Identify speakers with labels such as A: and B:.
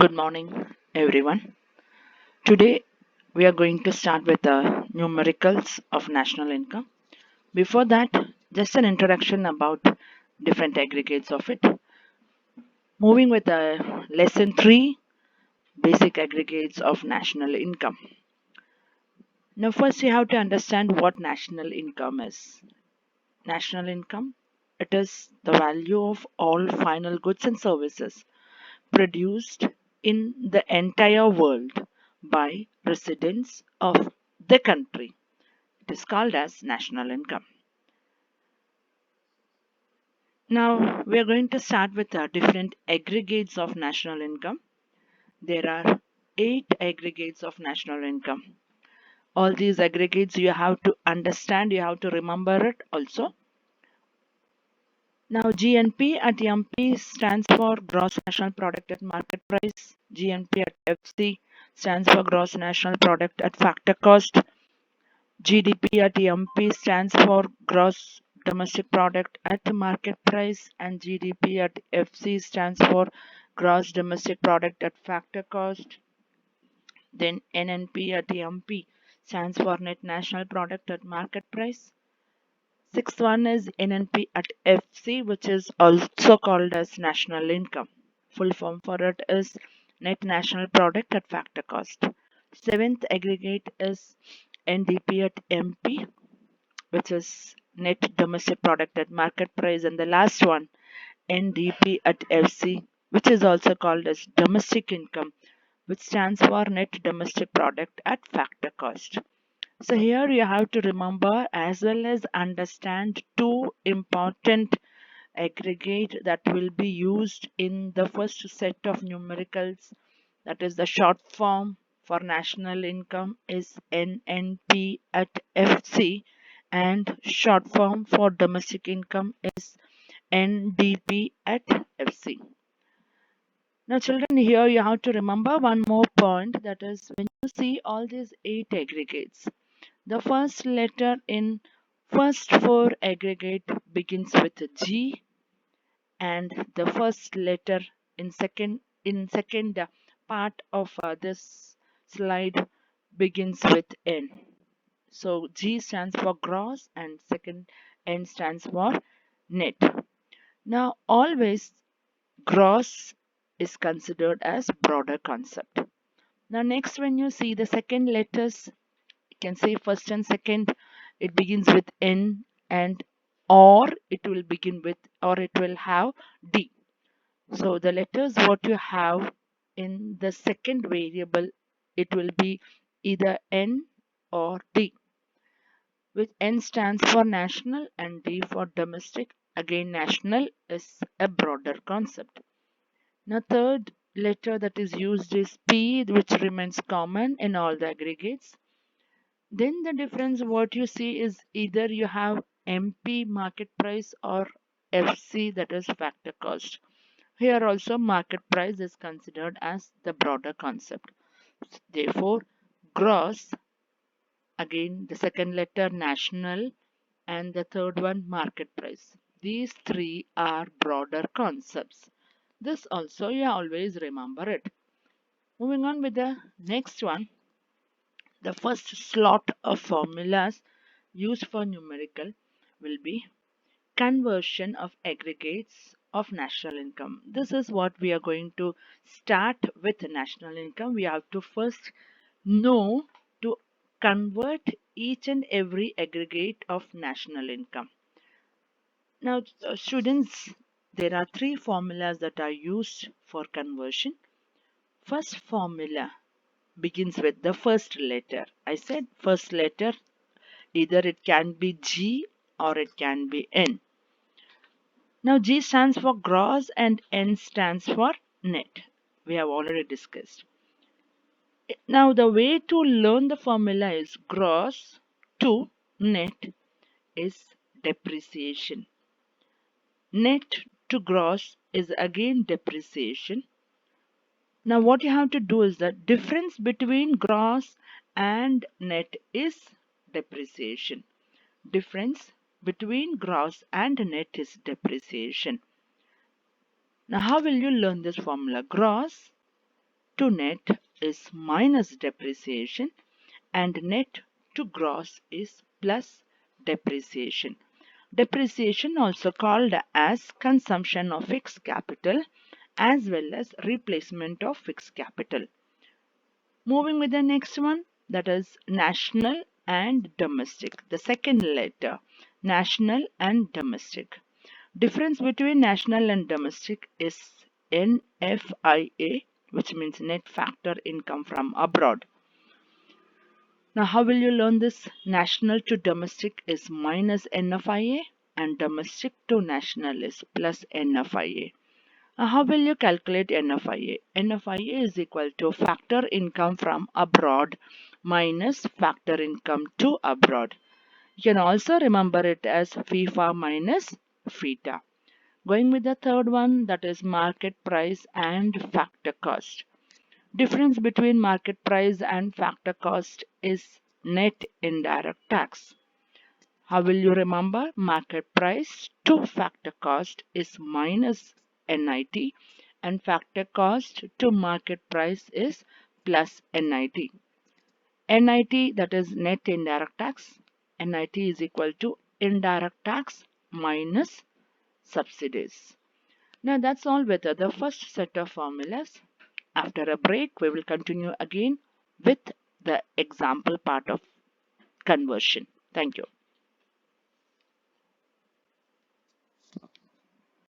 A: Good morning, everyone. Today we are going to start with the numericals of national income. Before that, just an introduction about different aggregates of it. Moving with lesson 3, basic aggregates of national income. Now, first, you have to understand what national income is. National income, it is the value of all final goods and services produced in the entire world by residents of the country. It is called as national income. Now we are going to start with different aggregates of national income. There are 8 aggregates of national income. All these aggregates you have to understand, you have to remember it also. Now GNP at MP stands for Gross National Product at Market Price. GNP at FC stands for Gross National Product at Factor Cost. GDP at MP stands for Gross Domestic Product at Market Price, and GDP at FC stands for Gross Domestic Product at Factor Cost. Then NNP at MP stands for Net National Product at Market Price. Sixth one is NNP at FC, which is also called as national income. Full form for it is net national product at factor cost. Seventh aggregate is NDP at MP, which is net domestic product at market price, and the last one NDP at FC, which is also called as domestic income, which stands for net domestic product at factor cost. So here you have to remember as well as understand two important aggregate that will be used in the first set of numericals, that is the short form for national income is NNP at FC, and short form for domestic income is NDP at FC. Now children, here you have to remember one more point, that is when you see all these 8 aggregates, the first letter in first 4 aggregate begins with a G, and the first letter in second part of this slide begins with N. So G stands for gross and second N stands for net. Now always gross is considered as broader concept. Now next, when you see the second letters, you can say first and second, it begins with N, and or it will begin with, or it will have D. So the letters what you have in the second variable, it will be either N or D, which N stands for national and D for domestic. Again, national is a broader concept. Now third letter that is used is P, which remains common in all the aggregates. Then the difference what you see is either you have MP market price or FC, that is factor cost. Here also market price is considered as the broader concept. Therefore, gross, again the second letter national, and the third one market price. These three are broader concepts. This also you always remember it. Moving on with the next one, the first slot of formulas used for numerical will be conversion of aggregates of national income. This is what we are going to start with national income. We have to first know to convert each and every aggregate of national income. Now, students, there are 3 formulas that are used for conversion. First formula begins with the first letter. I said first letter, either it can be G or it can be N. Now G stands for gross and N stands for net. We have already discussed. Now the way to learn the formula is gross to net is depreciation. Net to gross is again depreciation. Now what you have to do is the difference between gross and net is depreciation. Difference between gross and net is depreciation. Now how will you learn this formula? Gross to net is minus depreciation and net to gross is plus depreciation. Depreciation also called as consumption of fixed capital as well as replacement of fixed capital. Moving with the next one, that is national and domestic. The second letter, national and domestic. Difference between national and domestic is NFIA, which means net factor income from abroad. Now, how will you learn this? National to domestic is minus NFIA and domestic to national is plus NFIA. Now, how will you calculate NFIA? NFIA is equal to factor income from abroad minus factor income to abroad. You can also remember it as FIFA minus FITA. Going with the third one, that is market price and factor cost. Difference between market price and factor cost is net indirect tax. How will you remember? Market price to factor cost is minus NIT and factor cost to market price is plus NIT. NIT, that is net indirect tax. NIT is equal to indirect tax minus subsidies. Now that's all with the first set of formulas. After a break, we will continue again with the example part of conversion. Thank you.